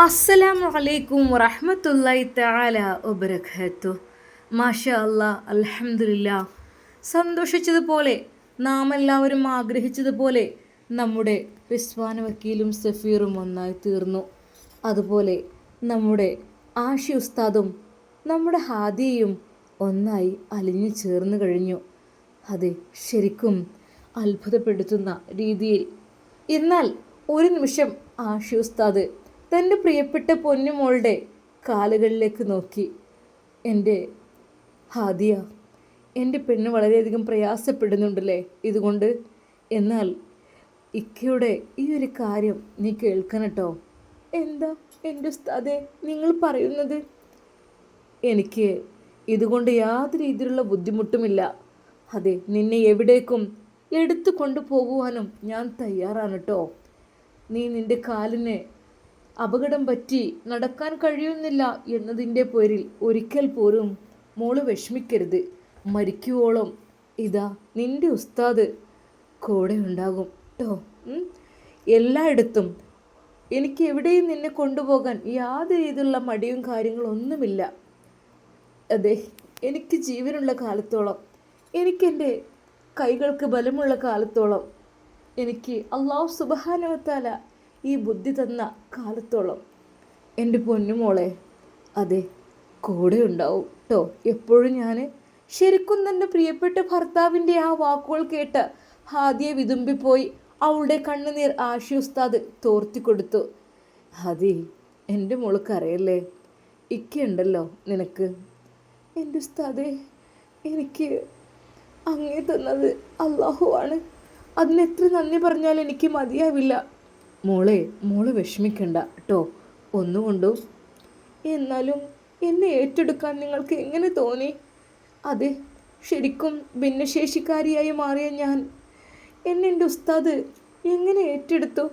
അസ്സലാമു അലൈക്കും വറഹ്മത്തുള്ളാഹി തആല വബറകാതുഹു. മാഷാ അല്ലാ, അൽഹംദുലില്ലാ. സന്തോഷിച്ചതുപോലെ നാം എല്ലാവരും ആഗ്രഹിച്ചതുപോലെ നമ്മുടെ റിസ്വാന വക്കീലും സഫീറും ഒന്നായി തീർന്നു. അതുപോലെ നമ്മുടെ ആഷി ഉസ്താദും നമ്മുടെ ഹാദിയയും ഒന്നായി അലിഞ്ഞു ചേർന്ന് കഴിഞ്ഞു. അതെ, ശരിക്കും അത്ഭുതപ്പെടുത്തുന്ന രീതിയിൽ. എന്നാൽ ഒരു നിമിഷം ആഷി ഉസ്താദ് തൻ്റെ പ്രിയപ്പെട്ട പൊന്നുമോളുടെ കാലുകളിലേക്ക് നോക്കി. എൻ്റെ ഹാദിയ, എൻ്റെ പെണ്ണ് വളരെയധികം പ്രയാസപ്പെടുന്നുണ്ടല്ലേ ഇതുകൊണ്ട്. എന്നാൽ ഇക്കയുടെ ഈ ഒരു കാര്യം നീ കേൾക്കണം കേട്ടോ. എന്താ എൻ്റെ ഉസ്താദേ നിങ്ങൾ പറയുന്നത്? എനിക്ക് ഇതുകൊണ്ട് യാതൊരു രീതിയിലുള്ള ബുദ്ധിമുട്ടുമില്ല. അതെ, നിന്നെ എവിടേക്കും എടുത്തു കൊണ്ടുപോകുവാനും ഞാൻ തയ്യാറാണ് കേട്ടോ. നീ നിൻ്റെ കാലിന് അപകടം പറ്റി നടക്കാൻ കഴിയുന്നില്ല എന്നതിൻ്റെ പേരിൽ ഒരിക്കൽ പോലും മോള് വിഷമിക്കരുത്. മരിക്കുവോളം ഇതാ നിൻ്റെ ഉസ്താദ് കൂടെ ഉണ്ടാകും കേട്ടോ. എല്ലായിടത്തും എനിക്ക് എവിടെയും നിന്നെ കൊണ്ടുപോകാൻ യാതൊരു രീതിയിലുള്ള മടിയും കാര്യങ്ങളൊന്നുമില്ല. അതെ, എനിക്ക് ജീവനുള്ള കാലത്തോളം, എനിക്കെൻ്റെ കൈകൾക്ക് ബലമുള്ള കാലത്തോളം, എനിക്ക് അല്ലാഹു സുബ്ഹാനഹു വ തആല ഈ ബുദ്ധി തന്ന കാലത്തോളം എൻ്റെ പൊന്നുമോളെ അതെ കൂടെ ഉണ്ടാവും കേട്ടോ എപ്പോഴും. ഞാൻ ശരിക്കും തന്നെ പ്രിയപ്പെട്ട ഭർത്താവിൻ്റെ ആ വാക്കുകൾ കേട്ട് ഹാദിയെ വിതുമ്പിപ്പോയി. അവളുടെ കണ്ണുനീർ ആഷി ഉസ്താദ് തോർത്തി കൊടുത്തു. ഹാദി, എൻ്റെ മോൾക്കറിയല്ലേ, ഇക്കയുണ്ടല്ലോ നിനക്ക്. എൻ്റെ ഉസ്താദേ, എനിക്ക് അങ്ങേ തന്നത് അല്ലാഹു ആണ്. അതിനെത്ര നന്ദി പറഞ്ഞാൽ എനിക്ക് മതിയാവില്ല. മോള് വിഷമിക്കണ്ട കേട്ടോ ഒന്നുകൊണ്ടും. എന്നാലും എന്നെ ഏറ്റെടുക്കാൻ നിങ്ങൾക്ക് എങ്ങനെ തോന്നി? അതെ, ശരിക്കും ഭിന്നശേഷിക്കാരിയായി മാറിയ ഞാൻ എന്നെ എൻ്റെ ഉസ്താദ് എങ്ങനെ ഏറ്റെടുത്തു?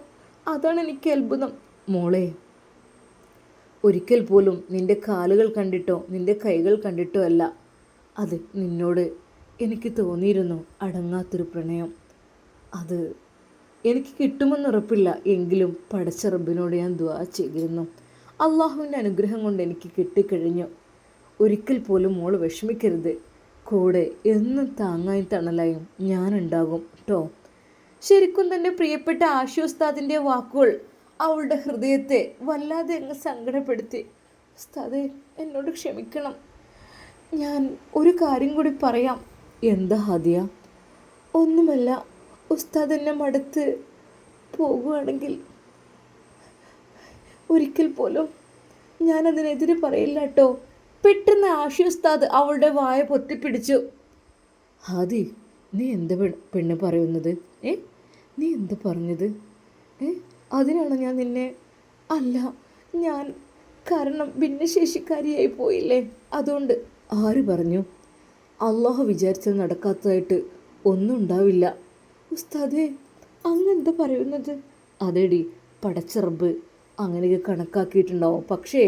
അതാണ് എനിക്ക് അത്ഭുതം. മോളെ, ഒരിക്കൽ പോലും നിൻ്റെ കാലുകൾ കണ്ടിട്ടോ നിൻ്റെ കൈകൾ കണ്ടിട്ടോ അല്ല, അത് നിന്നോട് എനിക്ക് തോന്നിയിരുന്നു അടങ്ങാത്തൊരു പ്രണയം. അത് എനിക്ക് കിട്ടുമെന്നുറപ്പില്ല, എങ്കിലും പടച്ച റബ്ബിനോട് ഞാൻ ദുആ ചെയ്തിരുന്നു. അള്ളാഹുവിൻ്റെ അനുഗ്രഹം കൊണ്ട് എനിക്ക് കിട്ടിക്കഴിഞ്ഞു. ഒരിക്കൽ പോലും മോള് വിഷമിക്കരുത്. കൂടെ എന്നും താങ്ങായും തണലായും ഞാനുണ്ടാകും കേട്ടോ. ശരിക്കും തന്നെ പ്രിയപ്പെട്ട ആഷി ഉസ്താദിൻ്റെ വാക്കുകൾ അവളുടെ ഹൃദയത്തെ വല്ലാതെ അങ്ങ് സങ്കടപ്പെടുത്തി. ഉസ്താദേ, എന്നോട് ക്ഷമിക്കണം. ഞാൻ ഒരു കാര്യം കൂടി പറയാം. എന്താ ഹാദിയ? ഒന്നുമല്ല, ഉസ്താദ് എന്നെ മടുത്ത് പോകുകയാണെങ്കിൽ ഒരിക്കൽ പോലും ഞാനതിനെതിരെ പറയില്ല കേട്ടോ. പെട്ടെന്ന് ആഷി ഉസ്താദ് അവളുടെ വായ പൊത്തിപ്പിടിച്ചു. ഹാദി, നീ എന്താ പെണ്ണ് പറയുന്നത്? നീ എന്താ പറഞ്ഞത്? അതിനാണ് ഞാൻ നിന്നെ. അല്ല, ഞാൻ കാരണം ഭിന്നശേഷിക്കാരിയായി പോയില്ലേ, അതുകൊണ്ട്. ആര് പറഞ്ഞു? അള്ളാഹു വിചാരിച്ചത് നടക്കാത്തതായിട്ട് ഒന്നും ഉണ്ടാവില്ല. ഉസ്താദേ, അങ്ങെന്താ പറയുന്നത്? അതെടി, പടച്ച റബ്ബ് അങ്ങനെയൊക്കെ കണക്കാക്കിയിട്ടുണ്ടാവും. പക്ഷേ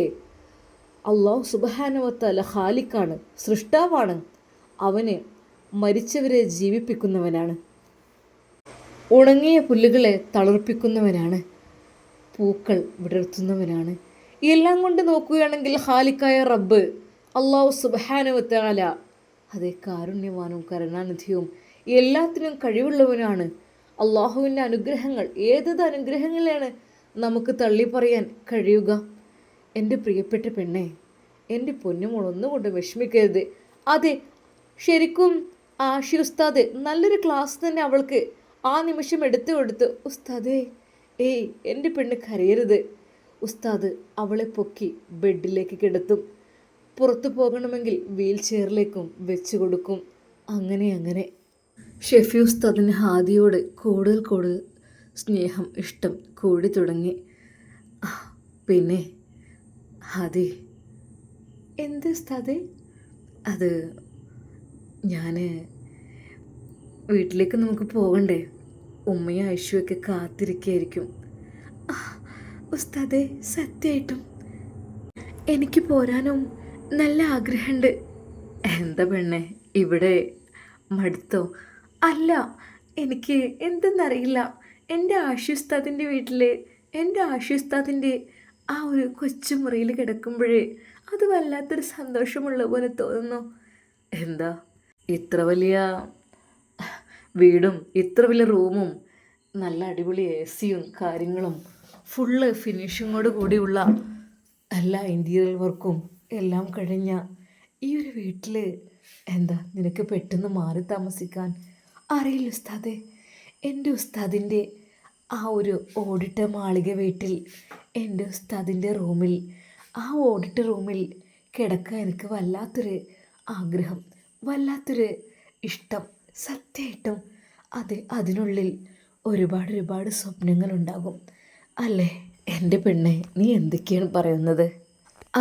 അല്ലാഹു സുബ്ഹാനഹു വ തആല ഖാലിഖാണ്, സൃഷ്ടാവാണ്. അവന് മരിച്ചവരെ ജീവിപ്പിക്കുന്നവനാണ്, ഉണങ്ങിയ പുല്ലുകളെ തളിർപ്പിക്കുന്നവനാണ്, പൂക്കൾ വിടർത്തുന്നവനാണ്. എല്ലാം കൊണ്ട് നോക്കുകയാണെങ്കിൽ ഖാലിഖായ റബ്ബ് അല്ലാഹു സുബ്ഹാനഹു വ തആല അതേ കാരുണ്യവാനും കരുണാനിധിയും എല്ലാത്തിനും കഴിവുള്ളവനാണ്. അള്ളാഹുവിൻ്റെ അനുഗ്രഹങ്ങൾ ഏതത് അനുഗ്രഹങ്ങളാണ് നമുക്ക് തള്ളിപ്പറയാൻ കഴിയുക? എൻ്റെ പ്രിയപ്പെട്ട പെണ്ണെ, എൻ്റെ പൊന്നുമോൾ ഒന്നുകൊണ്ട് വിഷമിക്കരുത്. അതെ, ശരിക്കും ആഷി ഉസ്താദ് നല്ലൊരു ക്ലാസ് തന്നെ അവൾക്ക് ആ നിമിഷം എടുത്തു കൊടുത്തു. ഉസ്താദേ, എൻ്റെ പെണ്ണ് കരയരുത്. ഉസ്താദ് അവളെ പൊക്കി ബെഡിലേക്ക് കിടത്തും. പുറത്തു പോകണമെങ്കിൽ വീൽ ചെയറിലേക്കും വെച്ച് കൊടുക്കും. അങ്ങനെ ഷെഫി ഉസ്താദിന് ഹാദിയോട് കൂടുതൽ സ്നേഹം, ഇഷ്ടം കൂടി തുടങ്ങി. പിന്നെ ഹാദി. എന്ത് ഉസ്താദേ? അത് ഞാൻ വീട്ടിലേക്ക് നമുക്ക് പോകണ്ടേ? ഉമ്മയും ഐഷുവൊക്കെ കാത്തിരിക്കുകയായിരിക്കും. ഉസ്താദേ, സത്യമായിട്ടും എനിക്ക് പോരാനും നല്ല ആഗ്രഹമുണ്ട്. എന്താ പെണ്ണെ, ഇവിടെ മടുത്തോ? അല്ല, എനിക്ക് എന്തെന്നറിയില്ല. എൻ്റെ ആഷി ഉസ്താദിൻ്റെ വീട്ടിൽ എൻ്റെ ആഷി ഉസ്താദിൻ്റെ ആ ഒരു കൊച്ചുമുറിയിൽ കിടക്കുമ്പോഴേ അത് വല്ലാത്തൊരു സന്തോഷമുള്ള പോലെ തോന്നുന്നു. എന്താ ഇത്ര വലിയ വീടും ഇത്ര വലിയ റൂമും നല്ല അടിപൊളി എ സിയും കാര്യങ്ങളും ഫുള്ള് ഫിനിഷിങ്ങോട് കൂടിയുള്ള എല്ലാ ഇൻറ്റീരിയർ വർക്കും എല്ലാം കഴിഞ്ഞ ഈ ഒരു വീട്ടിൽ എന്താ നിനക്ക് പെട്ടെന്ന് മാറി താമസിക്കാൻ അറിയില്ല ഉസ്താദേ. എൻ്റെ ഉസ്താദിൻ്റെ ആ ഒരു ഓടിട്ട മാളിക വീട്ടിൽ എൻ്റെ ഉസ്താദിൻ്റെ റൂമിൽ ആ ഓടിട്ട റൂമിൽ കിടക്കാൻ എനിക്ക് വല്ലാത്തൊരു ആഗ്രഹം, വല്ലാത്തൊരു ഇഷ്ടം. സത്യമായിട്ടും അത് അതിനുള്ളിൽ ഒരുപാട് സ്വപ്നങ്ങളുണ്ടാകും അല്ലേ? എൻ്റെ പെണ്ണെ, നീ എന്തൊക്കെയാണ് പറയുന്നത്?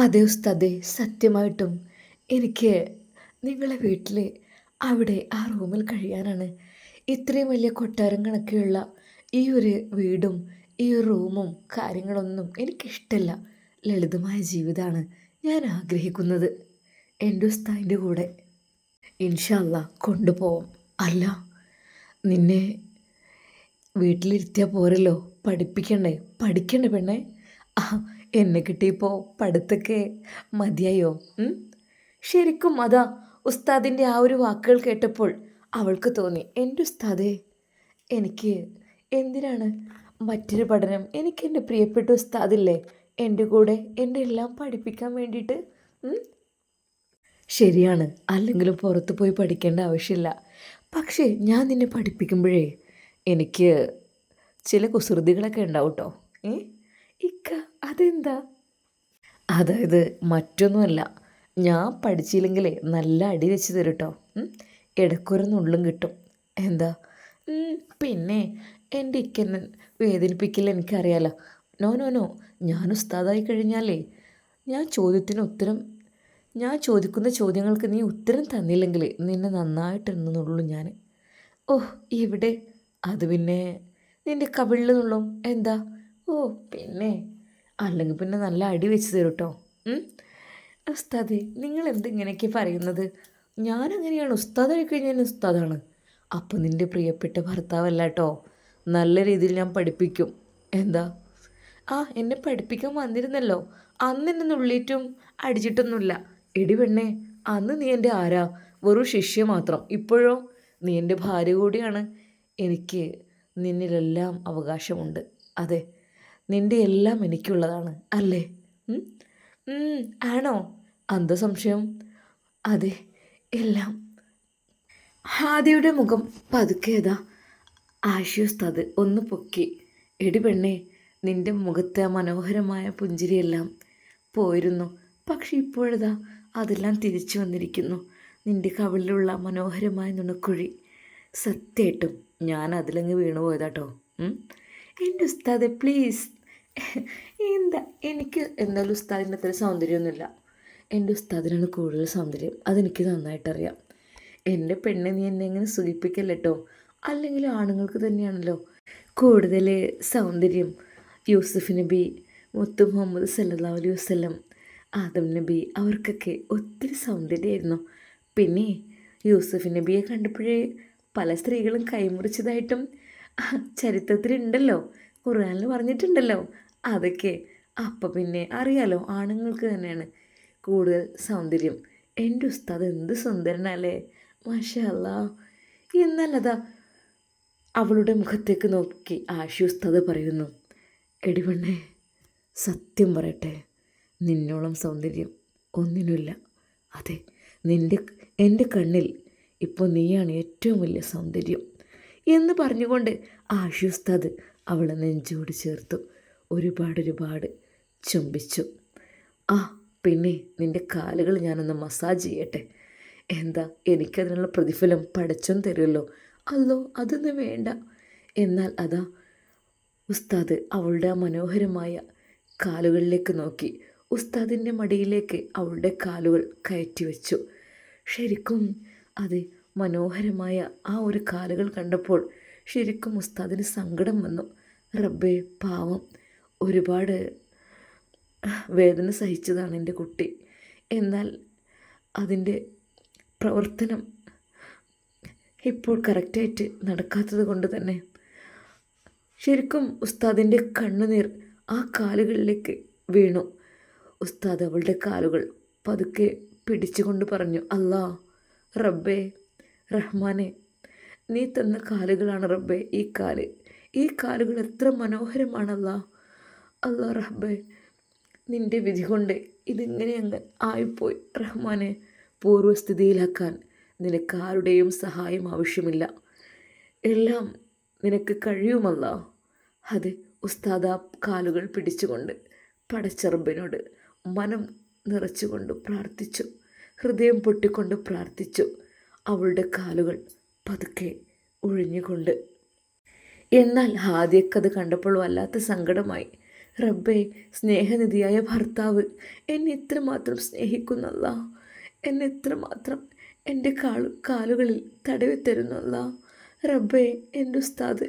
അതെ ഉസ്താദെ, സത്യമായിട്ടും എനിക്ക് നിങ്ങളെ വീട്ടിൽ അവിടെ ആ റൂമിൽ കഴിയാനാണ്. ഇത്രയും വലിയ കൊട്ടാരം കണക്കെയുള്ള ഈ ഒരു വീടും ഈ ഒരു റൂമും കാര്യങ്ങളൊന്നും എനിക്കിഷ്ടമല്ല. ലളിതമായ ജീവിതമാണ് ഞാൻ ആഗ്രഹിക്കുന്നത്. എൻ്റെ ഉസ്താദിൻ്റെ കൂടെ ഇൻഷാ അല്ലാ കൊണ്ടുപോവാം. അല്ല, നിന്നെ വീട്ടിലിരുത്തിയാൽ പോരല്ലോ, പഠിക്കണ്ടേ പെണ്ണെ? ആ, എന്നെ കിട്ടിയപ്പോൾ പഠിത്തൊക്കെ മതിയായോ? ശരിക്കും അതാ ഉസ്താദിൻ്റെ ആ ഒരു വാക്കുകൾ കേട്ടപ്പോൾ അവൾക്ക് തോന്നി, എൻ്റെ ഉസ്താദേ, എനിക്ക് എന്തിനാണ് മറ്റൊരു പഠനം? എനിക്ക് എൻ്റെ പ്രിയപ്പെട്ട ഉസ്താദില്ലേ എൻ്റെ കൂടെ എൻ്റെ എല്ലാം പഠിപ്പിക്കാൻ വേണ്ടിയിട്ട്. ശരിയാണ്, അല്ലെങ്കിലും പുറത്ത് പോയി പഠിക്കേണ്ട ആവശ്യമില്ല. പക്ഷേ ഞാൻ നിന്നെ പഠിപ്പിക്കുമ്പോഴേ എനിക്ക് ചില കുസൃതികളൊക്കെ ഉണ്ടാവും കേട്ടോ. ഇക്ക അതെന്താ? അതായത് മറ്റൊന്നുമല്ല, ഞാൻ പഠിച്ചില്ലെങ്കിലേ നല്ല അടി വെച്ച് തരും കേട്ടോ. ഇടയ്ക്കൊരു നുള്ളും കിട്ടും. എന്താ? പിന്നെ എൻ്റെ ഇക്കെന്നെ വേദനിപ്പിക്കില്ല, എനിക്കറിയാലോ. നോ നോ നോ, ഞാൻ ഉസ്താദായി കഴിഞ്ഞാലേ ഞാൻ ചോദിക്കുന്ന ചോദ്യങ്ങൾക്ക് നീ ഉത്തരം തന്നില്ലെങ്കിൽ നിന്നെ നന്നായിട്ടെന്നുള്ളൂ ഞാൻ. ഓഹ് ഇവിടെ അത് പിന്നെ നിൻ്റെ കവിളിൽ നിന്നുള്ളും. എന്താ? ഓ പിന്നെ അല്ലെങ്കിൽ പിന്നെ നല്ല അടി വെച്ച് തരും കേട്ടോ. ഉസ്താദേ, നിങ്ങൾ എന്തിങ്ങനെയൊക്കെ പറയുന്നത്? ഞാനങ്ങനെയാണ്, ഉസ്താദായി കഴിഞ്ഞാൽ ഉസ്താദാണ്. അപ്പം നിൻ്റെ പ്രിയപ്പെട്ട ഭർത്താവല്ല കേട്ടോ. നല്ല രീതിയിൽ ഞാൻ പഠിപ്പിക്കും. എന്താ? എന്നെ പഠിപ്പിക്കാൻ വന്നിരുന്നല്ലോ, അന്ന് എന്നെ നുള്ളിയിട്ടും അടിച്ചിട്ടൊന്നുമില്ല. എടി പെണ്ണേ, അന്ന് നീ എൻ്റെ ആരാ? വെറും ശിഷ്യ മാത്രം. ഇപ്പോഴോ നീ എൻ്റെ ഭാര്യ കൂടിയാണ്. എനിക്ക് നിന്നിലെല്ലാം അവകാശമുണ്ട്. അതെ, നിൻ്റെ എല്ലാം എനിക്കുള്ളതാണ് അല്ലേ? ആണോ? അന്ത സംശയം? അതെ, എല്ലാം. ഹാദിയുടെ മുഖം പതുക്കേതാ ആശ്വസ്തത് ഒന്ന് പൊക്കി. എടി പെണ്ണേ, നിൻ്റെ മുഖത്തെ മനോഹരമായ പുഞ്ചിരിയെല്ലാം പോയിരുന്നു. പക്ഷെ ഇപ്പോഴതാ അതെല്ലാം തിരിച്ചു വന്നിരിക്കുന്നു. നിൻ്റെ കവിളിലുള്ള മനോഹരമായ നുണക്കുഴി. സത്യമായിട്ടും ഞാൻ അതിലങ്ങ് വീണു പോയതാട്ടോ. എൻ്റെ ഉസ്താദെ പ്ലീസ്. എന്താ? എനിക്ക് എന്തായാലും ഉസ്താദിൻ്റെ അത്ര സൗന്ദര്യമൊന്നുമില്ല. എൻ്റെ ഉസ്താദിനാണ് കൂടുതൽ സൗന്ദര്യം, അതെനിക്ക് നന്നായിട്ടറിയാം. എൻ്റെ പെണ്ണെ, നീ എന്നെ എങ്ങനെ സുഖിപ്പിക്കല്ലോ കേട്ടോ. അല്ലെങ്കിൽ ആണുങ്ങൾക്ക് തന്നെയാണല്ലോ കൂടുതൽ സൗന്ദര്യം. യൂസുഫ് നബി, മുത്തു മുഹമ്മദ് സല്ലല്ലാഹു അലൈഹി വസല്ലം, ആദം നബി, അവർക്കൊക്കെ ഒത്തിരി സൗന്ദര്യമായിരുന്നു. പിന്നെ യൂസുഫ് നബിയെ കണ്ടപ്പോഴേ പല സ്ത്രീകളും കൈമുറിച്ചതായിട്ടും ചരിത്രത്തിലുണ്ടല്ലോ, ഖുർആനിൽ പറഞ്ഞിട്ടുണ്ടല്ലോ. അതൊക്കെ അപ്പം പിന്നെ അറിയാലോ, ആണുങ്ങൾക്ക് തന്നെയാണ് കൂടുതൽ സൗന്ദര്യം. എൻ്റെ ഉസ്താദ് എന്ത് സുന്ദരനല്ലേ, മാഷാ അല്ലാ. എന്നല്ലതാ അവളുടെ മുഖത്തേക്ക് നോക്കി ആഷി ഉസ്താദ് പറയുന്നു, എടി പെണ്ണേ, സത്യം പറയട്ടെ, നിന്നോളം സൗന്ദര്യം ഒന്നിനുമില്ല. അതെ, എൻ്റെ കണ്ണിൽ ഇപ്പോൾ നീയാണ് ഏറ്റവും വലിയ സൗന്ദര്യം എന്ന് പറഞ്ഞുകൊണ്ട് ആഷി ഉസ്താദ് അവളെ നെഞ്ചോട് ചേർത്തു ഒരുപാട് ചുംബിച്ചു. പിന്നെ നിൻ്റെ കാലുകൾ ഞാനൊന്ന് മസാജ് ചെയ്യട്ടെ. എന്താ? എനിക്കതിനുള്ള പ്രതിഫലം പടച്ചോൻ തരുമല്ലോ. അല്ലോ, അതൊന്നും വേണ്ട. എന്നാൽ അതാ ഉസ്താദ് അവളുടെ ആ മനോഹരമായ കാലുകളിലേക്ക് നോക്കി. ഉസ്താദിൻ്റെ മടിയിലേക്ക് അവളുടെ കാലുകൾ കയറ്റി വെച്ചു. ശരിക്കും അത് മനോഹരമായ ആ ഒരു കാലുകൾ കണ്ടപ്പോൾ ശരിക്കും ഉസ്താദിന് സങ്കടം വന്നു. റബ്ബേ, പാവം, ഒരുപാട് വേദന സഹിച്ചതാണ് എൻ്റെ കുട്ടി. എന്നാൽ അതിൻ്റെ പ്രവർത്തനം ഇപ്പോൾ കറക്റ്റായിട്ട് നടക്കാത്തത് കൊണ്ട് തന്നെ ശരിക്കും ഉസ്താദിൻ്റെ കണ്ണുനീർ ആ കാലുകളിലേക്ക് വീണു. ഉസ്താദ് അവളുടെ കാലുകൾ പതുക്കെ പിടിച്ചുകൊണ്ട് പറഞ്ഞു, അല്ലാ റബ്ബേ, റഹ്മാനെ, നീ തന്ന കാലുകളാണ് റബ്ബേ ഈ കാലുകൾ എത്ര മനോഹരമാണല്ലാ. അല്ലാ റബ്ബേ, നിൻ്റെ വിധി കൊണ്ട് ഇതിങ്ങനെ അങ്ങ് ആയിപ്പോയി റഹ്മാനെ. പൂർവ്വസ്ഥിതിയിലാക്കാൻ നിനക്ക് ആരുടെയും സഹായം ആവശ്യമില്ല, എല്ലാം നിനക്ക് കഴിയുമല്ല. അത് ഉസ്താദ് ആ കാലുകൾ പിടിച്ചുകൊണ്ട് പടച്ചറബിനോട് മനം നിറച്ചുകൊണ്ട് പ്രാർത്ഥിച്ചു, ഹൃദയം പൊട്ടിക്കൊണ്ട് പ്രാർത്ഥിച്ചു. അവളുടെ കാലുകൾ പതുക്കെ ഒഴിഞ്ഞുകൊണ്ട്. എന്നാൽ ഹാദിയക്കത് കണ്ടപ്പോൾ വല്ലാത്ത സങ്കടമായി. റബ്ബേ, സ്നേഹനിധിയായ ഭർത്താവ് എന്നെ ഇത്രമാത്രം സ്നേഹിക്കുന്നല്ല, എന്നെ ഇത്രമാത്രം എൻ്റെ കാലുകളിൽ തടവി തരുന്നല്ല. റബ്ബേ, എൻ്റെ ഉസ്താദ്,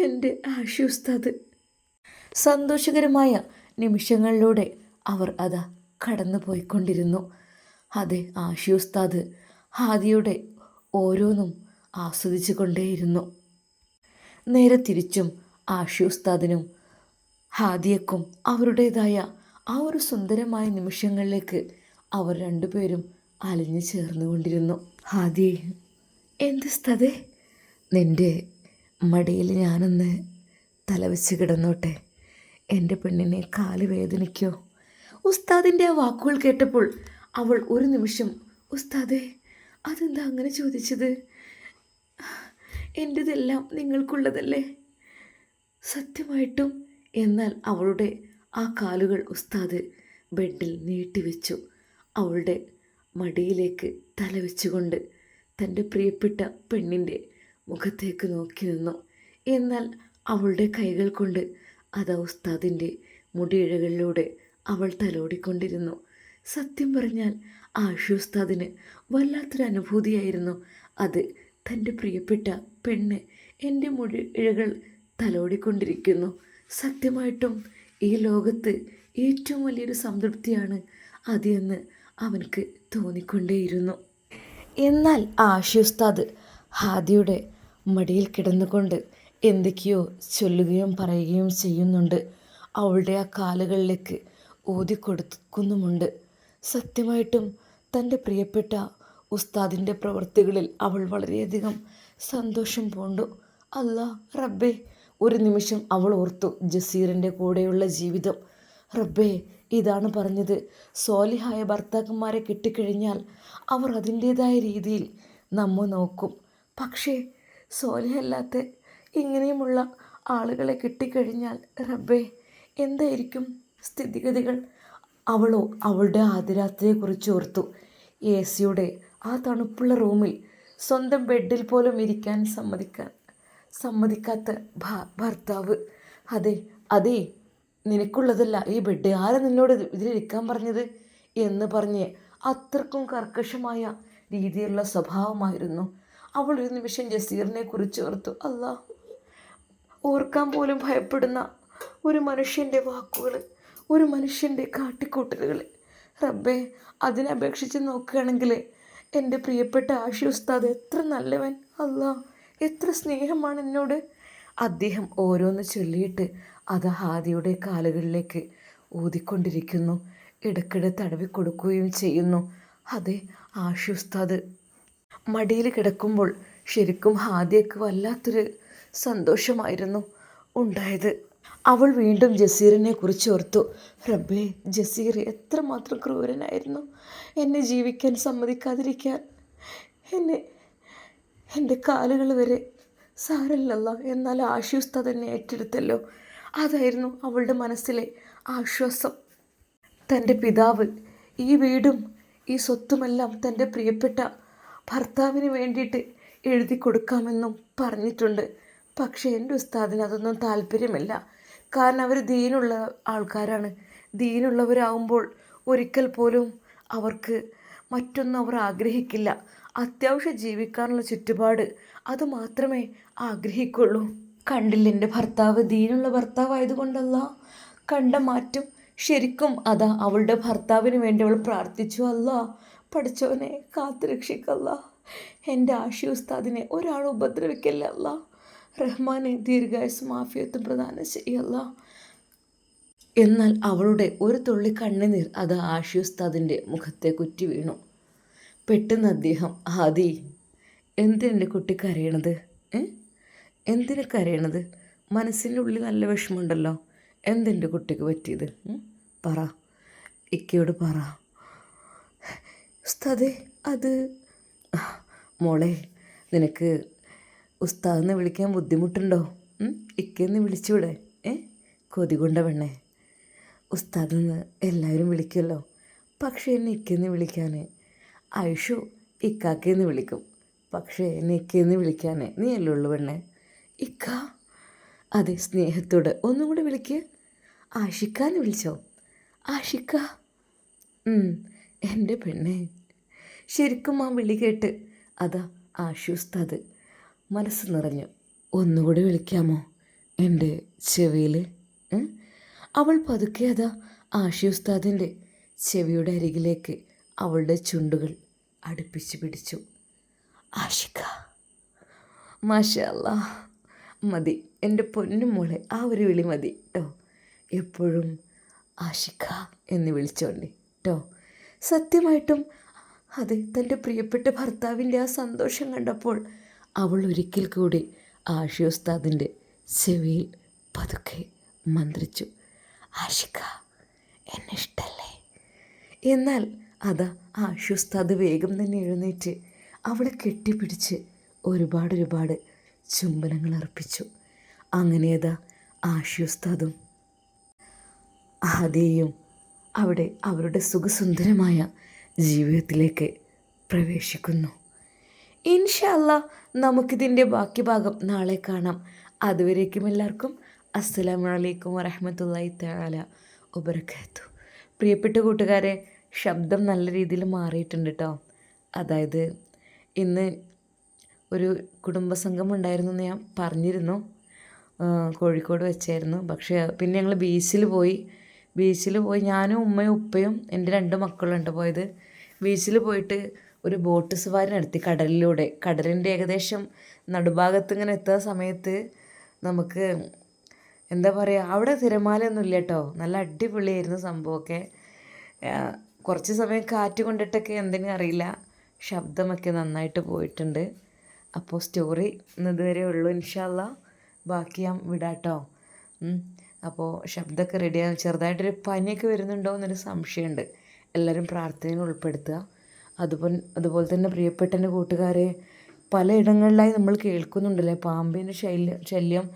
എൻ്റെ ആഷി ഉസ്താദ്. സന്തോഷകരമായ നിമിഷങ്ങളിലൂടെ അവർ അതാ കടന്നു പോയിക്കൊണ്ടിരുന്നു. അതെ, ആഷി ഉസ്താദ് ഹാദിയുടെ ഓരോന്നും ആസ്വദിച്ചു കൊണ്ടേയിരുന്നു. നേരെ തിരിച്ചും ആഷി ഉസ്താദിനും ഹാദിയക്കും അവരുടേതായ ആ ഒരു സുന്ദരമായ നിമിഷങ്ങളിലേക്ക് അവർ രണ്ടുപേരും അലിഞ്ഞു ചേർന്നുകൊണ്ടിരുന്നു. ഹാദിയെ, എന്ത് ഉസ്താദേ, നിൻ്റെ മടിയിൽ ഞാനൊന്ന് തലവെച്ച് കിടന്നോട്ടെ, എൻ്റെ പെണ്ണിനെ കാല് വേദനിക്കോ? ഉസ്താദിൻ്റെ ആ വാക്കുകൾ കേട്ടപ്പോൾ അവൾ ഒരു നിമിഷം, ഉസ്താദേ, അതെന്താ അങ്ങനെ ചോദിച്ചത്? എൻ്റെതെല്ലാം നിങ്ങൾക്കുള്ളതല്ലേ സത്യമായിട്ടും? എന്നാൽ അവളുടെ ആ കാലുകൾ ഉസ്താദ് ബെഡിൽ നീട്ടിവെച്ചു. അവളുടെ മടിയിലേക്ക് തലവെച്ചുകൊണ്ട് തൻ്റെ പ്രിയപ്പെട്ട പെണ്ണിൻ്റെ മുഖത്തേക്ക് നോക്കി നിന്നു. എന്നാൽ അവളുടെ കൈകൾ കൊണ്ട് അതാ ഉസ്താദിൻ്റെ മുടിയിഴകളിലൂടെ അവൾ തലോടിക്കൊണ്ടിരുന്നു. സത്യം പറഞ്ഞാൽ ആഷി ഉസ്താദിന് വല്ലാത്തൊരു അനുഭൂതിയായിരുന്നു അത്. തൻ്റെ പ്രിയപ്പെട്ട പെണ്ണ് എൻ്റെ മുടിയിഴകൾ തലോടിക്കൊണ്ടിരിക്കുന്നു. സത്യമായിട്ടും ഈ ലോകത്ത് ഏറ്റവും വലിയൊരു സംതൃപ്തിയാണ് അത് എന്ന് അവൻക്ക് തോന്നിക്കൊണ്ടേയിരുന്നു. എന്നാൽ ആഷി ഉസ്താദ് ഹാദിയുടെ മടിയിൽ കിടന്നുകൊണ്ട് എന്തൊക്കെയോ ചൊല്ലുകയും പറയുകയും ചെയ്യുന്നുണ്ട്. അവളുടെ ആ കാലുകളിലേക്ക് ഊതിക്കൊടുക്കുന്നുമുണ്ട്. സത്യമായിട്ടും തൻ്റെ പ്രിയപ്പെട്ട ഉസ്താദിൻ്റെ പ്രവൃത്തികളിൽ അവൾ വളരെയധികം സന്തോഷം പൂണ്ടു. അല്ലാ റബ്ബേ, ഒരു നിമിഷം അവൾ ഓർത്തു ജസീറിൻ്റെ കൂടെയുള്ള ജീവിതം. റബ്ബേ, ഇതാണ് പറഞ്ഞത്, സ്വാലിഹായ ഭർത്താക്കന്മാരെ കിട്ടിക്കഴിഞ്ഞാൽ അവർ അതിൻ്റേതായ രീതിയിൽ നമ്മെ നോക്കും. പക്ഷേ സ്വാലിഹല്ലാത്ത ഇങ്ങനെയുമുള്ള ആളുകളെ കിട്ടിക്കഴിഞ്ഞാൽ റബ്ബേ, എന്തായിരിക്കും സ്ഥിതിഗതികൾ? അവളോ അവളുടെ ആദ്യരാത്രിയെക്കുറിച്ച് ഓർത്തു. AC-യുടെ ആ തണുപ്പുള്ള റൂമിൽ സ്വന്തം ബെഡിൽ പോലും ഇരിക്കാൻ സമ്മതിക്കാത്ത ഭർത്താവ്. അതെ, നിനക്കുള്ളതല്ല ഈ ബെഡ്, ആരാ നിന്നോട് ഇതിലിരിക്കാൻ പറഞ്ഞത് എന്ന് പറഞ്ഞ് അത്രക്കും കർക്കശമായ രീതിയിലുള്ള സ്വഭാവമായിരുന്നു. അവൾ ഒരു നിമിഷം ജസീറിനെ കുറിച്ച് ഓർത്തു. അല്ലാ, ഓർക്കാൻ പോലും ഭയപ്പെടുന്ന ഒരു മനുഷ്യൻ്റെ വാക്കുകൾ, ഒരു മനുഷ്യൻ്റെ കാട്ടിക്കൂട്ടലുകൾ. റബ്ബേ, അതിനപേക്ഷിച്ച് നോക്കുകയാണെങ്കിൽ എൻ്റെ പ്രിയപ്പെട്ട ആഷി ഉസ്താദ് എത്ര നല്ലവൻ, അല്ലാ, എത്ര സ്നേഹമാണ് എന്നോട്. അദ്ദേഹം ഓരോന്ന് ചൊല്ലിയിട്ട് അത് ഹാദിയുടെ കാലുകളിലേക്ക് ഊതിക്കൊണ്ടിരിക്കുന്നു. ഇടയ്ക്കിടെ തടവി കൊടുക്കുകയും ചെയ്യുന്നു. അതെ, ആഷി ഉസ്താദ് മടിയിൽ കിടക്കുമ്പോൾ ശരിക്കും ഹാദിയക്ക് വല്ലാത്തൊരു സന്തോഷമായിരുന്നു ഉണ്ടായത്. അവൾ വീണ്ടും ജസീറിനെ കുറിച്ച് ഓർത്തു. റബ്ബേ, ജസീർ എത്രമാത്രം ക്രൂരനായിരുന്നു, എന്നെ ജീവിക്കാൻ സമ്മതിക്കാതിരിക്കാൻ. എൻ്റെ കാലുകൾ വരെ സാരല്ലല്ല, എന്നാൽ ആഷി ഉസ്താദ് എന്നെ ഏറ്റെടുത്തല്ലോ. അതായിരുന്നു അവളുടെ മനസ്സിലെ ആശ്വാസം. തൻ്റെ പിതാവ് ഈ വീടും ഈ സ്വത്തുമെല്ലാം തൻ്റെ പ്രിയപ്പെട്ട ഭർത്താവിന് വേണ്ടിയിട്ട് എഴുതി കൊടുക്കാമെന്നും പറഞ്ഞിട്ടുണ്ട്. പക്ഷേ എൻ്റെ ഉസ്താദിന് അതൊന്നും താല്പര്യമില്ല. കാരണം അവർ ദീനുള്ള ആൾക്കാരാണ്. ദീനുള്ളവരാകുമ്പോൾ ഒരിക്കൽ പോലും അവർക്ക് മറ്റൊന്നും അവർ ആഗ്രഹിക്കില്ല. അത്യാവശ്യം ജീവിക്കാനുള്ള ചുറ്റുപാട് അത് മാത്രമേ ആഗ്രഹിക്കുള്ളൂ. കണ്ടില്ല, എൻ്റെ ഭർത്താവ് ദീനുള്ള ഭർത്താവായതുകൊണ്ടല്ല കണ്ട മാറ്റം. ശരിക്കും അതാ അവളുടെ ഭർത്താവിന് വേണ്ടി അവൾ പ്രാർത്ഥിച്ചു. അല്ല, പഠിച്ചവനെ കാത്തുരക്ഷിക്കല്ല, എൻ്റെ ആഷി ഉസ്താദിനെ ഒരാൾ ഉപദ്രവിക്കല്ല. അല്ല റഹ്മാനെ, ദീർഘായുസ്സും ആഫിയത്തും പ്രദാനം ചെയ്യല്ല എന്നാൽ അവളുടെ ഒരു തുള്ളി കണ്ണുനീർ അത് ആഷി ഉസ്താദിൻ്റെ മുഖത്തെ കുറ്റി വീണു. പെട്ടെന്ന് അദ്ദേഹം, ആദി, എന്തിനെൻ്റെ കുട്ടി കരയണത്? എന്തിനു കരയണത്? മനസ്സിൻ്റെ ഉള്ളിൽ നല്ല വിഷമമുണ്ടല്ലോ. എന്തെൻ്റെ കുട്ടിക്ക് പറ്റിയത്? പറ, ഇക്കയോട് പറ. ഉസ്താദേ, അത് മോളെ, നിനക്ക് ഉസ്താദിനെ വിളിക്കാൻ ബുദ്ധിമുട്ടുണ്ടോ? ഇക്കയെന്ന് വിളിച്ചൂടെ? കൊതി കൊണ്ട പെണ്ണേ, ഉസ്താദെന്ന് എല്ലാവരും വിളിക്കുമല്ലോ, പക്ഷേ എന്നെ ഇക്കയെന്ന് വിളിക്കാൻ ആയിഷു ഇക്കാക്കയെന്ന് വിളിക്കും. പക്ഷേ എന്നെ ഇക്കയെന്ന് വിളിക്കാൻ നീ അല്ലേ ഉള്ളു പെണ്ണേ. ഇക്ക? അതെ, സ്നേഹത്തോടെ ഒന്നും കൂടെ വിളിക്കുക. ആഷിക്കാന്ന് വിളിച്ചോ? ആഷിക്ക. എൻ്റെ പെണ്ണേ. ശരിക്കും ആ വിളി കേട്ട് അതാ ആഷി ഉസ്താദ് മനസ്സ് നിറഞ്ഞു. ഒന്നുകൂടി വിളിക്കാമോ എൻ്റെ ചെവിയിൽ? അവൾ പതുക്കെ അതാ ആഷി ഉസ്താദിൻ്റെ ചെവിയുടെ അരികിലേക്ക് അവളുടെ ചുണ്ടുകൾ അടുപ്പിച്ച് പിടിച്ചു. ആഷിക്ക. മാഷാ അല്ലാ, മതി എൻ്റെ പൊന്നും മോളെ, ആ ഒരു വിളി മതി കേട്ടോ. എപ്പോഴും ആഷിക്ക എന്ന് വിളിച്ചോണ്ടേ കേട്ടോ. സത്യമായിട്ടും അതെ, തൻ്റെ പ്രിയപ്പെട്ട ഭർത്താവിൻ്റെ ആ സന്തോഷം കണ്ടപ്പോൾ അവൾ ഒരിക്കൽ കൂടി ആഷി ഉസ്താദിൻ്റെ ചെവിയിൽ പതുക്കെ മന്ത്രിച്ചു, ആഷിക്ക, എന്നെ ഇഷ്ടല്ലേ? എന്നാൽ അതാ ആഷി ഉസ്താദ് വേഗം തന്നെ എഴുന്നേറ്റ് അവളെ കെട്ടിപ്പിടിച്ച് ഒരുപാട് ചുംബനങ്ങൾ അർപ്പിച്ചു. അങ്ങനെയതാ ആഷി ഉസ്താദും ആദിയും അവിടെ അവരുടെ സുഖസുന്ദരമായ ജീവിതത്തിലേക്ക് പ്രവേശിക്കുന്നു. ഇൻഷാ അല്ലാ, നമുക്കിതിൻ്റെ ബാക്കി ഭാഗം നാളെ കാണാം. അതുവരേക്കും എല്ലാവർക്കും അസ്സലാമു അലൈക്കും വറഹ്മത്തുള്ളാഹി തആല വബറകാതുഹു. പ്രിയപ്പെട്ട കൂട്ടുകാരെ, ശബ്ദം നല്ല രീതിയിൽ മാറിയിട്ടുണ്ട് കേട്ടോ. അതായത് ഇന്ന് ഒരു കുടുംബസംഗമം ഉണ്ടായിരുന്നു എന്ന് ഞാൻ പറഞ്ഞിരുന്നു, കോഴിക്കോട് വെച്ചായിരുന്നു. പക്ഷേ പിന്നെ ഞങ്ങൾ ബീച്ചിൽ പോയി ഞാനും ഉമ്മയും ഉപ്പയും എൻ്റെ 2 മക്കളുണ്ട് പോയത്. ബീച്ചിൽ പോയിട്ട് ഒരു ബോട്ട് സവാരി നടത്തി കടലിലൂടെ. കടലിൻ്റെ ഏകദേശം നടുഭാഗത്ത് ഇങ്ങനെ എത്തുന്ന സമയത്ത് നമുക്ക് എന്താ പറയുക, അവിടെ തിരമാലയൊന്നും ഇല്ല കേട്ടോ. നല്ല അടിപൊളിയായിരുന്നു സംഭവമൊക്കെ. കുറച്ച് സമയം കാറ്റ് കൊണ്ടിട്ടൊക്കെ എന്തെങ്കിലും അറിയില്ല, ശബ്ദമൊക്കെ നന്നായിട്ട് പോയിട്ടുണ്ട്. അപ്പോൾ സ്റ്റോറി ഇതുവരെ ഉള്ളൂ. ഇൻഷാ അല്ലാ ബാക്കി ഞാൻ വിടാട്ടോ. അപ്പോൾ ശബ്ദമൊക്കെ റെഡിയാകും. ചെറുതായിട്ടൊരു പനിയൊക്കെ വരുന്നുണ്ടോ എന്നൊരു സംശയമുണ്ട്. എല്ലാവരും പ്രാർത്ഥനയിൽ ഉൾപ്പെടുത്തുക. അതുപോലെ തന്നെ പ്രിയപ്പെട്ട എൻ്റെ കൂട്ടുകാരെ, പലയിടങ്ങളിലായി നമ്മൾ കേൾക്കുന്നുണ്ടല്ലേ പാമ്പിൻ്റെ ശല്യം.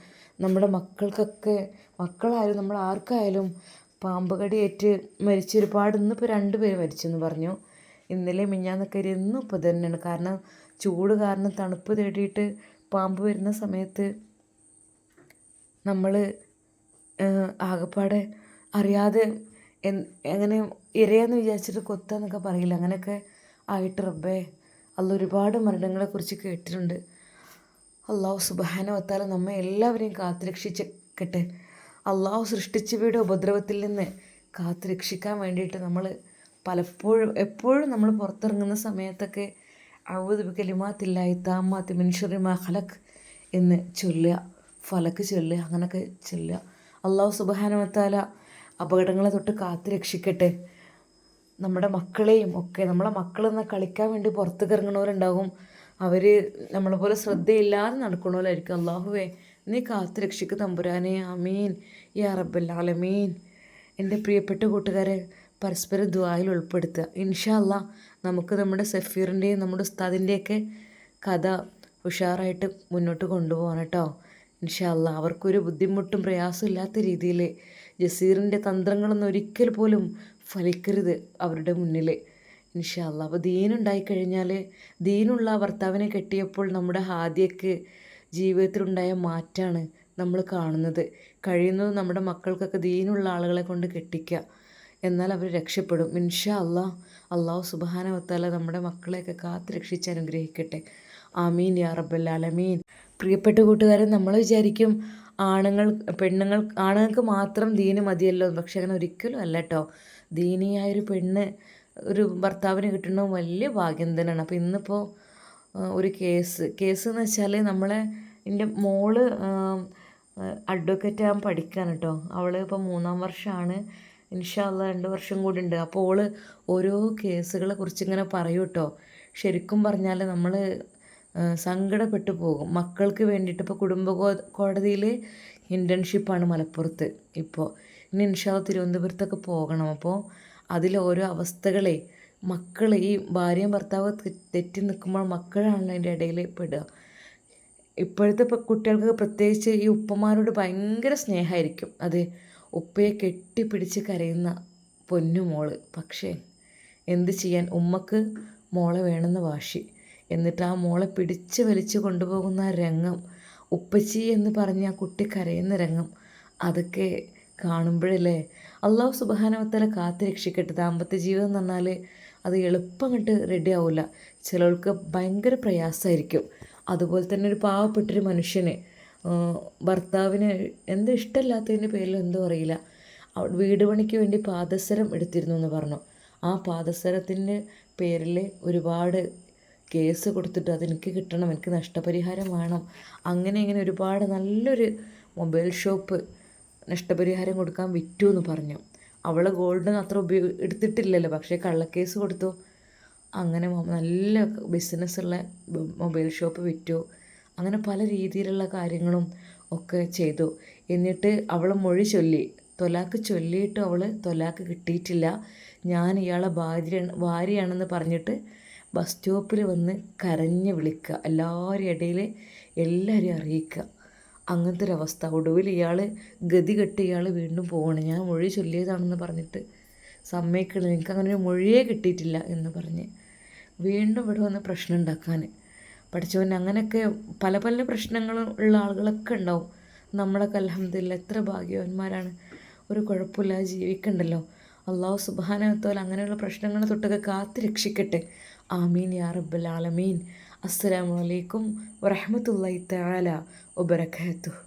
നമ്മുടെ മക്കളായാലും നമ്മൾ ആർക്കായാലും പാമ്പ് കടിയേറ്റ് മരിച്ച ഒരുപാട്, ഇന്നിപ്പോൾ 2 പേര് മരിച്ചെന്ന് പറഞ്ഞു. ഇന്നലെ മിഞ്ഞാന്നൊക്കെ ഇന്നും ഇപ്പോൾ തന്നെയാണ്. കാരണം ചൂട് കാരണം തണുപ്പ് തേടിയിട്ട് പാമ്പ് വരുന്ന സമയത്ത് നമ്മൾ ആകപ്പാടെ അറിയാതെ എങ്ങനെ ഇരയാന്ന് വിചാരിച്ചിട്ട് കൊത്താന്നൊക്കെ പറയില്ല, അങ്ങനെയൊക്കെ ആയിട്ട് റബ്ബേ അല്ല ഒരുപാട് മരണങ്ങളെക്കുറിച്ച് കേട്ടിട്ടുണ്ട്. അള്ളാഹു സുബ്ഹാനഹു വ തആല നമ്മെ എല്ലാവരെയും കാത്തുരക്ഷിക്കട്ടെ. അള്ളാഹു സൃഷ്ടിച്ചവയുടെ ഉപദ്രവത്തിൽ നിന്ന് കാത്തുരക്ഷിക്കാൻ വേണ്ടിയിട്ട് നമ്മൾ എപ്പോഴും നമ്മൾ പുറത്തിറങ്ങുന്ന സമയത്തൊക്കെ അഊദു ബികലിമാത്തില്ലാഹി താമ്മാത്തി മിൻ ശർരി മാ ഖലഖ് എന്ന് ചൊല്ലുക, ഫലക്ക് ചൊല്ലുക, അങ്ങനെയൊക്കെ ചൊല്ലുക. അള്ളാഹു സുബ്ഹാനഹു വ തആല അപകടങ്ങളെ തൊട്ട് കാത്തുരക്ഷിക്കട്ടെ. നമ്മുടെ മക്കളെയും ഒക്കെ, നമ്മളെ മക്കളെന്ന് കളിക്കാൻ വേണ്ടി പുറത്തേക്ക് ഇറങ്ങുന്നവരുണ്ടാകും, അവർ നമ്മളെ പോലെ ശ്രദ്ധയില്ലാതെ നടക്കണവരായിരിക്കും. അള്ളാഹുവേ നീ കാത്തുരക്ഷിക്ക് തമ്പുരാനെ, ആമീൻ യാ റബ്ബൽ ആലമീൻ. എൻ്റെ പ്രിയപ്പെട്ട കൂട്ടുകാരെ, പരസ്പരം ദുആയിൽ ഉൾപ്പെടുത്തുക. ഇൻഷാ അല്ലാ നമുക്ക് നമ്മുടെ സഫീറിൻ്റെയും നമ്മുടെ ഉസ്താദിൻ്റെയൊക്കെ കഥ ഉഷാറായിട്ട് മുന്നോട്ട് കൊണ്ടുപോകണം കേട്ടോ. ഇൻഷാ അല്ലാ അവർക്കൊരു ബുദ്ധിമുട്ടും പ്രയാസവും ഇല്ലാത്ത രീതിയിൽ ജസീറിൻ്റെ തന്ത്രങ്ങളൊന്നും ഒരിക്കൽ പോലും ഫലിക്കരുത് അവരുടെ മുന്നിൽ. ഇൻഷാ അല്ലാ. അപ്പോൾ ദീനുണ്ടായിക്കഴിഞ്ഞാൽ, ദീനുള്ള ഭർത്താവിനെ കെട്ടിയപ്പോൾ നമ്മുടെ ഹാദിയക്ക് ജീവിതത്തിലുണ്ടായ മാറ്റമാണ് നമ്മൾ കാണുന്നത്. കഴിയുന്നത് നമ്മുടെ മക്കൾക്കൊക്കെ ദീനുള്ള ആളുകളെ കൊണ്ട് കെട്ടിക്കുക, എന്നാൽ അവർ രക്ഷപ്പെടും ഇൻഷാ അല്ലാ. അള്ളാഹു സുബ്ഹാനഹു വ തആല നമ്മുടെ മക്കളെയൊക്കെ കാത്ത് രക്ഷിച്ച് അനുഗ്രഹിക്കട്ടെ. ആമീൻ യാ റബ്ബൽ ആലമീൻ. പ്രിയപ്പെട്ട കൂട്ടുകാരെ, നമ്മൾ വിചാരിക്കും ആണുങ്ങൾക്ക് മാത്രം ദീന് മതിയല്ലോ, പക്ഷെ അങ്ങനെ ഒരിക്കലും അല്ല കേട്ടോ. ദീനിയായൊരു പെണ്ണ് ഒരു ഭർത്താവിന് കിട്ടുന്നത് വലിയ ഭാഗ്യം തന്നെയാണ്. അപ്പോൾ ഇന്നിപ്പോൾ ഒരു കേസ് എന്ന് വെച്ചാൽ എൻ്റെ മോള് അഡ്വക്കേറ്റ് ആകാൻ പഠിക്കുകയാണ് കേട്ടോ. അവൾ ഇപ്പോൾ 3-ാം വർഷമാണ്. ഇൻഷാ അള്ളാ 2 വർഷം കൂടി ഉണ്ട്. അപ്പോൾ ഓരോ കേസുകളെ കുറിച്ച് ഇങ്ങനെ പറയും കേട്ടോ. ശരിക്കും പറഞ്ഞാൽ നമ്മൾ സങ്കടപ്പെട്ടു പോകും. മക്കൾക്ക് വേണ്ടിയിട്ട് ഇപ്പോൾ കോടതിയിൽ ഇൻറ്റേൺഷിപ്പാണ് മലപ്പുറത്ത്. ഇപ്പോൾ ഇനി ഇൻഷാ അള്ളാ തിരുവനന്തപുരത്തൊക്കെ പോകണം. അപ്പോൾ അതിലോരോ അവസ്ഥകളെ മക്കൾ ഈ ഭാര്യയും ഭർത്താവ് തെറ്റി നിൽക്കുമ്പോൾ മക്കളാണല്ലോ അതിൻ്റെ ഇടയിൽ പെടുക. ഇപ്പോഴത്തെ കുട്ടികൾക്ക് പ്രത്യേകിച്ച് ഈ ഉപ്പമാരോട് ഭയങ്കര സ്നേഹമായിരിക്കും. അത് ഉപ്പയെ കെട്ടിപ്പിടിച്ച് കരയുന്ന പൊന്നുമോള്. പക്ഷേ എന്ത് ചെയ്യാൻ, ഉമ്മക്ക് മോളെ വേണമെന്ന് വാശി. എന്നിട്ട് ആ മോളെ പിടിച്ച് വലിച്ച് കൊണ്ടുപോകുന്ന ആ രംഗം, ഉപ്പച്ചി എന്ന് പറഞ്ഞ് ആ കുട്ടി കരയുന്ന രംഗം, അതൊക്കെ കാണുമ്പോഴല്ലേ അള്ളാഹു സുബ്ഹാനഹു വ തആല കാത്ത് രക്ഷിക്കട്ടെ. ദാമ്പത്യ ജീവിതം എന്ന് പറഞ്ഞാൽ അത് എളുപ്പം അങ്ങോട്ട് റെഡി ആവില്ല. ചിലർക്ക് ഭയങ്കര പ്രയാസമായിരിക്കും. അതുപോലെ തന്നെ ഒരു പാവപ്പെട്ടൊരു മനുഷ്യന് ഭർത്താവിന് എന്ത് ഇഷ്ടമില്ലാത്തതിൻ്റെ പേരിൽ എന്തോ അറിയില്ല, വീട് പണിക്ക് വേണ്ടി പാദസരം എടുത്തിരുന്നു എന്ന് പറഞ്ഞു. ആ പാദസരത്തിൻ്റെ പേരിൽ ഒരുപാട് കേസ് കൊടുത്തിട്ട് അതെനിക്ക് കിട്ടണം, എനിക്ക് നഷ്ടപരിഹാരം വേണം, അങ്ങനെ ഇങ്ങനെ ഒരുപാട് നല്ലൊരു മൊബൈൽ ഷോപ്പ് നഷ്ടപരിഹാരം കൊടുക്കാൻ വിറ്റു എന്ന് പറഞ്ഞു. അവൾ ഗോൾഡ് അത്ര എടുത്തിട്ടില്ലല്ലോ, പക്ഷേ കള്ളക്കേസ് കൊടുത്തു. അങ്ങനെ നല്ല ബിസിനസ്സുള്ള മൊബൈൽ ഷോപ്പ് വിറ്റു. അങ്ങനെ പല രീതിയിലുള്ള കാര്യങ്ങളും ഒക്കെ ചെയ്തു. എന്നിട്ട് അവൾ മൊഴി ചൊല്ലി, തൊലാക്ക് ചൊല്ലിയിട്ട് അവൾ തൊലാക്ക് കിട്ടിയിട്ടില്ല, ഞാൻ ഇയാളെ ഭാര്യയാണെന്ന് പറഞ്ഞിട്ട് ബസ് സ്റ്റോപ്പിൽ വന്ന് കരഞ്ഞ് വിളിക്കുക, എല്ലാവരും ഇടയിൽ എല്ലാവരെയും അറിയിക്കുക. അങ്ങനത്തെ ഒരവസ്ഥ. ഒടുവിൽ ഇയാൾ ഗതി കെട്ട് ഇയാൾ വീണ്ടും പോവാണ്. ഞാൻ മൊഴി ചൊല്ലിയതാണെന്ന് പറഞ്ഞിട്ട് സമ്മതിക്കണം, എനിക്കങ്ങനെ ഒരു മൊഴിയേ കിട്ടിയിട്ടില്ല എന്ന് പറഞ്ഞ് വീണ്ടും ഇവിടെ വന്ന് പ്രശ്നം ഉണ്ടാക്കാൻ. പഠിച്ചവൻ അങ്ങനെയൊക്കെ പല പല പ്രശ്നങ്ങളും ഉള്ള ആളുകളൊക്കെ ഉണ്ടാവും. നമ്മളൊക്കെ അൽഹംദുലില്ലാ എത്ര ഭാഗ്യവാന്മാരാണ്, ഒരു കുഴപ്പമില്ലാതെ ജീവിക്കണ്ടല്ലോ. അള്ളാഹു സുബ്ഹാനഹു വ തആല അങ്ങനെയുള്ള പ്രശ്നങ്ങളെ തൊട്ടൊക്കെ കാത്ത് രക്ഷിക്കട്ടെ. ആമീൻ യാ റബ്ബൽ ആലമീൻ. അസ്സലാമു അലൈക്കും വറഹ്മത്തുള്ളാഹി തആല വബറകാതുഹു.